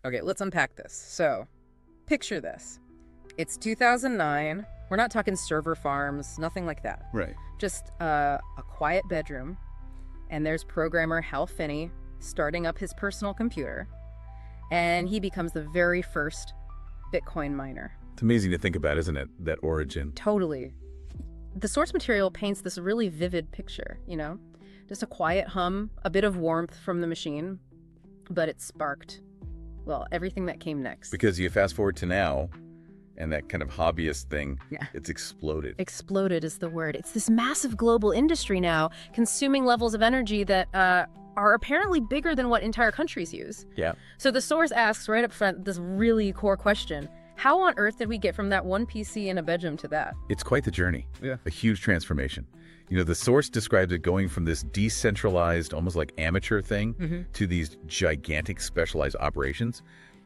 Okay, let's unpack this. So, picture this. It's 2009. We're not talking server farms, nothing like that. Right. Just a quiet bedroom, and there's programmer Hal Finney starting up his personal computer, and he becomes the very first Bitcoin miner. It's amazing to think about, isn't it, that origin? Totally. The source material paints this really vivid picture, Just a quiet hum, a bit of warmth from the machine, but it sparked, well, everything that came next. Because you fast forward to now, and that kind of hobbyist thing, Yeah. It's exploded. Exploded is the word. It's this massive global industry now, consuming levels of energy that are apparently bigger than what entire countries use. Yeah. So the source asks right up front this really core question. How on earth did we get from that one PC in a bedroom to that? It's quite the journey. Yeah. A huge transformation. The source describes it going from this decentralized, almost like amateur thing, to these gigantic specialized operations,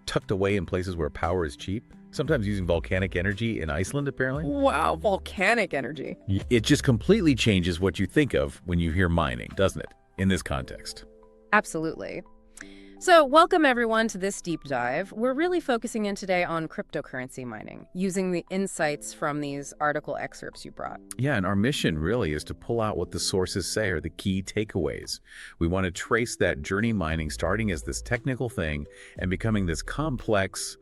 tucked away in places where power is cheap, sometimes using volcanic energy in Iceland, apparently. Wow, volcanic energy. It just completely changes what you think of when you hear mining, doesn't it, in this context? Absolutely. So welcome everyone to this deep dive. We're really focusing in today on cryptocurrency mining, using the insights from these article excerpts you brought. Yeah, and our mission really is to pull out what the sources say are the key takeaways. We want to trace that journey mining starting as this technical thing and becoming this complex,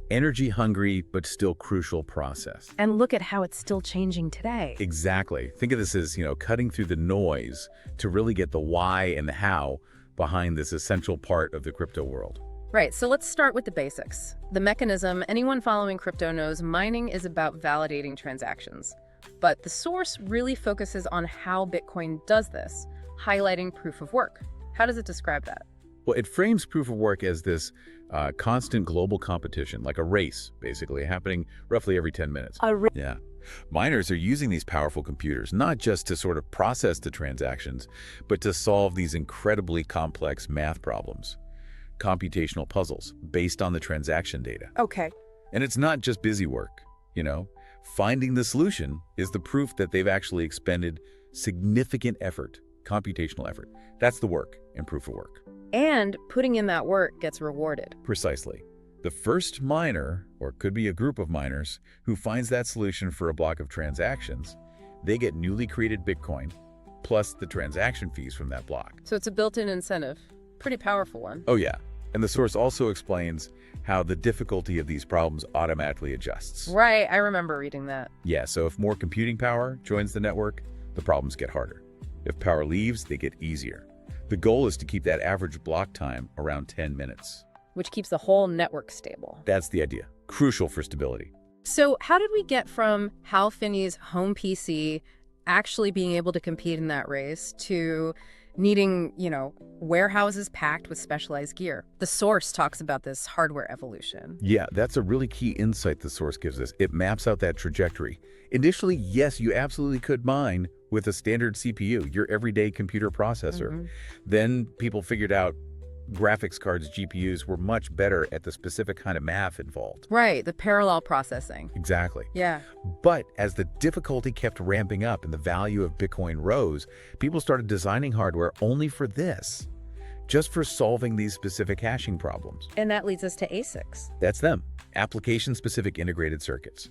energy-hungry, but still crucial process. And look at how it's still changing today. Exactly. Think of this as, cutting through the noise to really get the why and the how behind this essential part of the crypto world. Right, so let's start with the basics. The mechanism, anyone following crypto knows mining is about validating transactions. But the source really focuses on how Bitcoin does this, highlighting proof of work. How does it describe that? Well, it frames proof of work as this constant global competition, like a race, basically, happening roughly every 10 minutes. Yeah. Miners are using these powerful computers not just to sort of process the transactions, but to solve these incredibly complex math problems, computational puzzles based on the transaction data. Okay. And it's not just busy work, Finding the solution is the proof that they've actually expended significant effort, computational effort. That's the work in proof of work. And putting in that work gets rewarded. Precisely. The first miner, or it could be a group of miners, who finds that solution for a block of transactions, they get newly created Bitcoin, plus the transaction fees from that block. So it's a built-in incentive. Pretty powerful one. Oh yeah. And the source also explains how the difficulty of these problems automatically adjusts. Right, I remember reading that. Yeah, so if more computing power joins the network, the problems get harder. If power leaves, they get easier. The goal is to keep that average block time around 10 minutes. Which keeps the whole network stable. That's the idea. Crucial for stability. So how did we get from Hal Finney's home PC actually being able to compete in that race to needing, warehouses packed with specialized gear? The source talks about this hardware evolution. Yeah, that's a really key insight the source gives us. It maps out that trajectory. Initially, yes, you absolutely could mine with a standard CPU, your everyday computer processor. Then people figured out graphics cards, GPUs, were much better at the specific kind of math involved. Right, the parallel processing. Exactly. Yeah. But as the difficulty kept ramping up and the value of Bitcoin rose, people started designing hardware only for this, just for solving these specific hashing problems. And that leads us to ASICs. That's them, application-specific integrated circuits.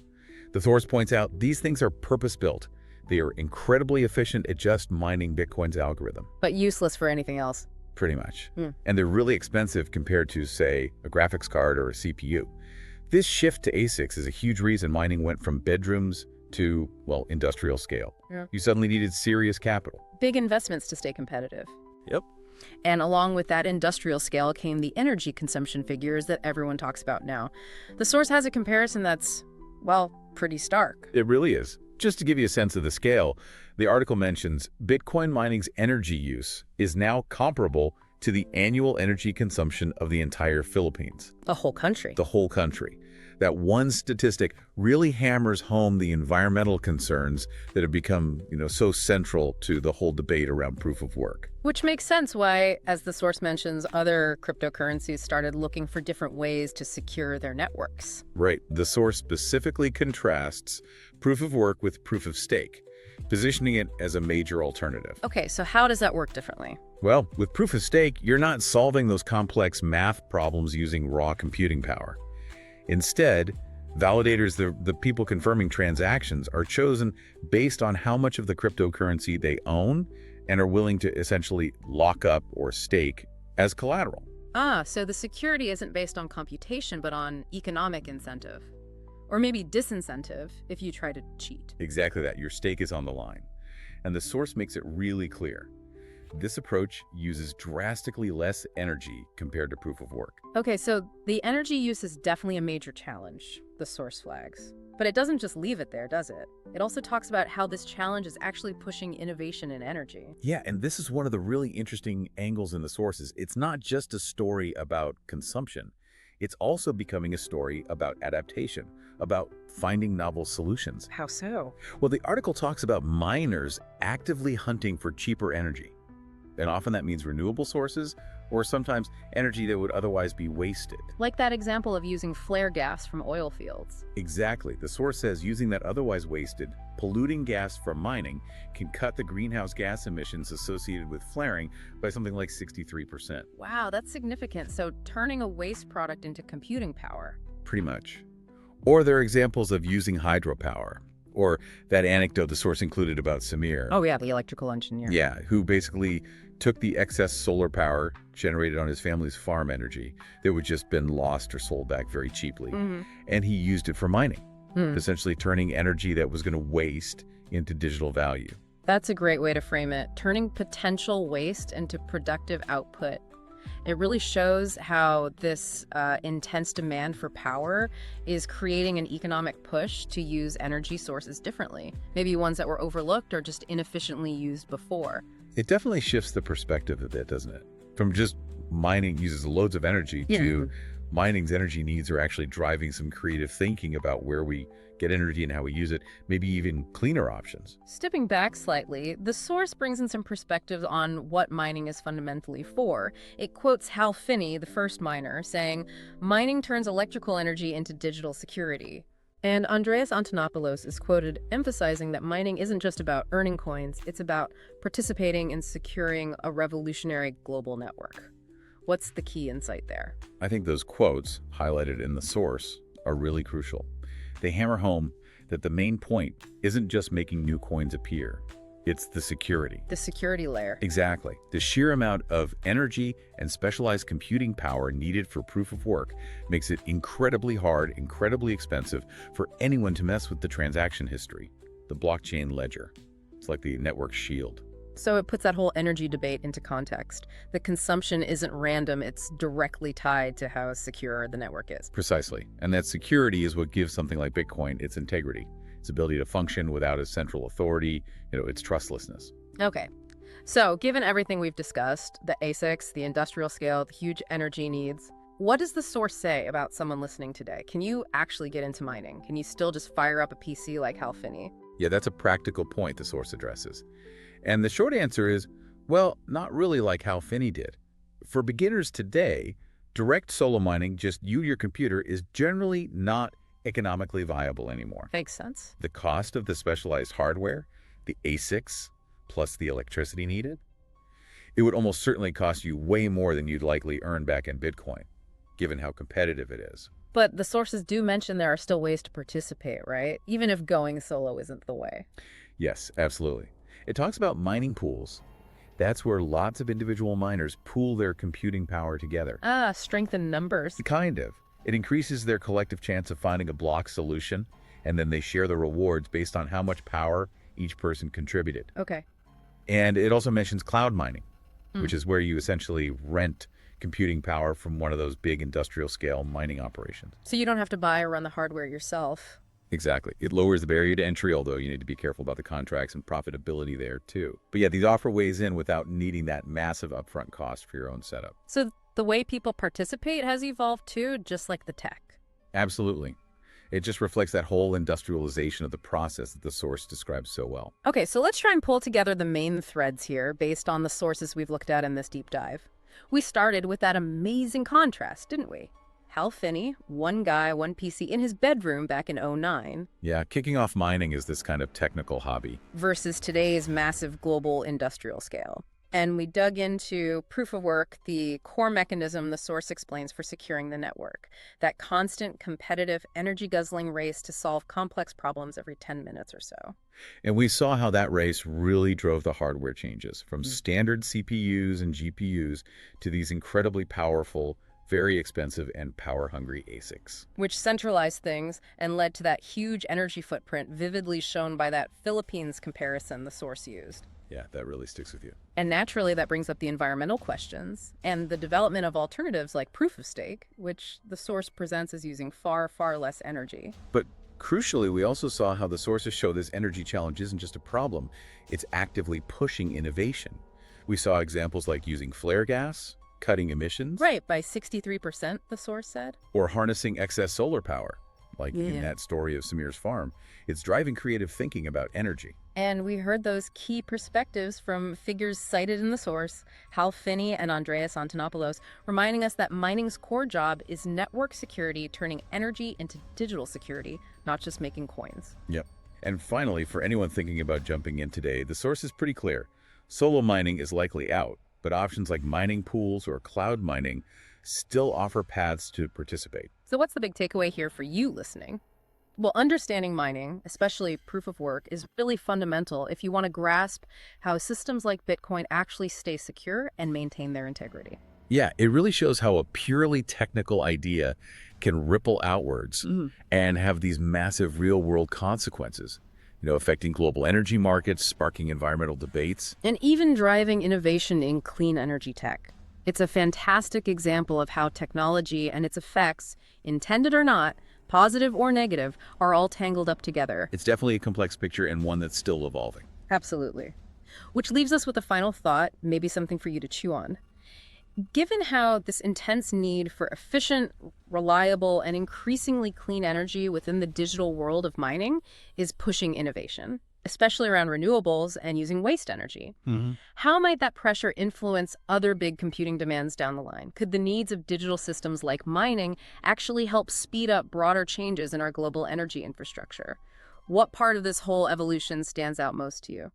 The source points out these things are purpose-built. They are incredibly efficient at just mining Bitcoin's algorithm. But useless for anything else. Pretty much. And they're really expensive compared to, say, a graphics card or a CPU. This shift to ASICs is a huge reason mining went from bedrooms to, well, industrial scale. Yeah. You suddenly needed serious capital. Big investments to stay competitive. Yep. And along with that industrial scale came the energy consumption figures that everyone talks about now. The source has a comparison that's, well, pretty stark. It really is. Just to give you a sense of the scale, the article mentions Bitcoin mining's energy use is now comparable to the annual energy consumption of the entire Philippines. The whole country. The whole country. That one statistic really hammers home the environmental concerns that have become, so central to the whole debate around proof of work. Which makes sense why, as the source mentions, other cryptocurrencies started looking for different ways to secure their networks. Right. The source specifically contrasts proof of work with proof of stake, positioning it as a major alternative. Okay, so how does that work differently? Well, with proof of stake, you're not solving those complex math problems using raw computing power. Instead, validators, the people confirming transactions, are chosen based on how much of the cryptocurrency they own and are willing to essentially lock up or stake as collateral. Ah, so the security isn't based on computation, but on economic incentive. Or maybe disincentive if you try to cheat. Exactly that. Your stake is on the line. And the source makes it really clear. This approach uses drastically less energy compared to proof of work. Okay, so the energy use is definitely a major challenge, the source flags. But it doesn't just leave it there, does it? It also talks about how this challenge is actually pushing innovation in energy. Yeah, and this is one of the really interesting angles in the sources. It's not just a story about consumption. It's also becoming a story about adaptation, about finding novel solutions. How so? Well, the article talks about miners actively hunting for cheaper energy. And often that means renewable sources, or sometimes energy that would otherwise be wasted. Like that example of using flare gas from oil fields. Exactly. The source says using that otherwise wasted, polluting gas from mining can cut the greenhouse gas emissions associated with flaring by something like 63%. Wow, that's significant. So turning a waste product into computing power. Pretty much. Or there are examples of using hydropower. Or that anecdote the source included about Samir. Oh yeah, the electrical engineer. Yeah, who basically took the excess solar power generated on his family's farm energy that would just been lost or sold back very cheaply. And he used it for mining, essentially turning energy that was going to waste into digital value. That's a great way to frame it, turning potential waste into productive output. It really shows how this intense demand for power is creating an economic push to use energy sources differently, maybe ones that were overlooked or just inefficiently used before. It definitely shifts the perspective a bit, doesn't it? From just mining uses loads of energy to mining's energy needs are actually driving some creative thinking about where we get energy and how we use it, maybe even cleaner options. Stepping back slightly, the source brings in some perspectives on what mining is fundamentally for. It quotes Hal Finney, the first miner, saying, "Mining turns electrical energy into digital security." And Andreas Antonopoulos is quoted emphasizing that mining isn't just about earning coins, it's about participating in securing a revolutionary global network. What's the key insight there? I think those quotes, highlighted in the source, are really crucial. They hammer home that the main point isn't just making new coins appear. It's the security. The security layer. Exactly. The sheer amount of energy and specialized computing power needed for proof of work makes it incredibly hard, incredibly expensive for anyone to mess with the transaction history, the blockchain ledger. It's like the network shield. So it puts that whole energy debate into context. The consumption isn't random, it's directly tied to how secure the network is. Precisely. And that security is what gives something like Bitcoin its integrity, its ability to function without a central authority, its trustlessness. Okay. So given everything we've discussed, the ASICs, the industrial scale, the huge energy needs, what does the source say about someone listening today? Can you actually get into mining? Can you still just fire up a PC like Hal Finney? Yeah, that's a practical point the source addresses. And the short answer is, well, not really like Hal Finney did. For beginners today, direct solo mining, just your computer, is generally not economically viable anymore. Makes sense. The cost of the specialized hardware, the ASICs, plus the electricity needed, it would almost certainly cost you way more than you'd likely earn back in Bitcoin, given how competitive it is. But the sources do mention there are still ways to participate, right? Even if going solo isn't the way. Yes, absolutely. It talks about mining pools. That's where lots of individual miners pool their computing power together. Ah, strength in numbers. Kind of. It increases their collective chance of finding a block solution, and then they share the rewards based on how much power each person contributed. Okay. And it also mentions cloud mining, which is where you essentially rent computing power from one of those big industrial scale mining operations. So you don't have to buy or run the hardware yourself. Exactly. It lowers the barrier to entry, although you need to be careful about the contracts and profitability there too. But yeah, these offer ways in without needing that massive upfront cost for your own setup. So the way people participate has evolved too, just like the tech. Absolutely. It just reflects that whole industrialization of the process that the source describes so well. Okay, so let's try and pull together the main threads here based on the sources we've looked at in this deep dive. We started with that amazing contrast, didn't we? Hal Finney, one guy, one PC in his bedroom back in '09. Yeah, kicking off mining is this kind of technical hobby. Versus today's massive global industrial scale. And we dug into proof of work, the core mechanism the source explains for securing the network, that constant, competitive, energy-guzzling race to solve complex problems every 10 minutes or so. And we saw how that race really drove the hardware changes, from standard CPUs and GPUs to these incredibly powerful, very expensive, and power-hungry ASICs. Which centralized things and led to that huge energy footprint vividly shown by that Philippines comparison the source used. Yeah, that really sticks with you. And naturally, that brings up the environmental questions and the development of alternatives like proof of stake, which the source presents as using far, far less energy. But crucially, we also saw how the sources show this energy challenge isn't just a problem, it's actively pushing innovation. We saw examples like using flare gas, cutting emissions, Right, by 63%, the source said. or harnessing excess solar power, like in that story of Samir's farm. It's driving creative thinking about energy. And we heard those key perspectives from figures cited in the source, Hal Finney and Andreas Antonopoulos, reminding us that mining's core job is network security, turning energy into digital security, not just making coins. Yep. And finally, for anyone thinking about jumping in today, the source is pretty clear. Solo mining is likely out, but options like mining pools or cloud mining still offer paths to participate. So what's the big takeaway here for you listening? Well, understanding mining, especially proof of work, is really fundamental if you want to grasp how systems like Bitcoin actually stay secure and maintain their integrity. Yeah, it really shows how a purely technical idea can ripple outwards and have these massive real-world consequences, affecting global energy markets, sparking environmental debates. And even driving innovation in clean energy tech. It's a fantastic example of how technology and its effects, intended or not, positive or negative, are all tangled up together. It's definitely a complex picture and one that's still evolving. Absolutely. Which leaves us with a final thought, maybe something for you to chew on. Given how this intense need for efficient, reliable, and increasingly clean energy within the digital world of mining is pushing innovation, especially around renewables and using waste energy, how might that pressure influence other big computing demands down the line? Could the needs of digital systems like mining actually help speed up broader changes in our global energy infrastructure? What part of this whole evolution stands out most to you?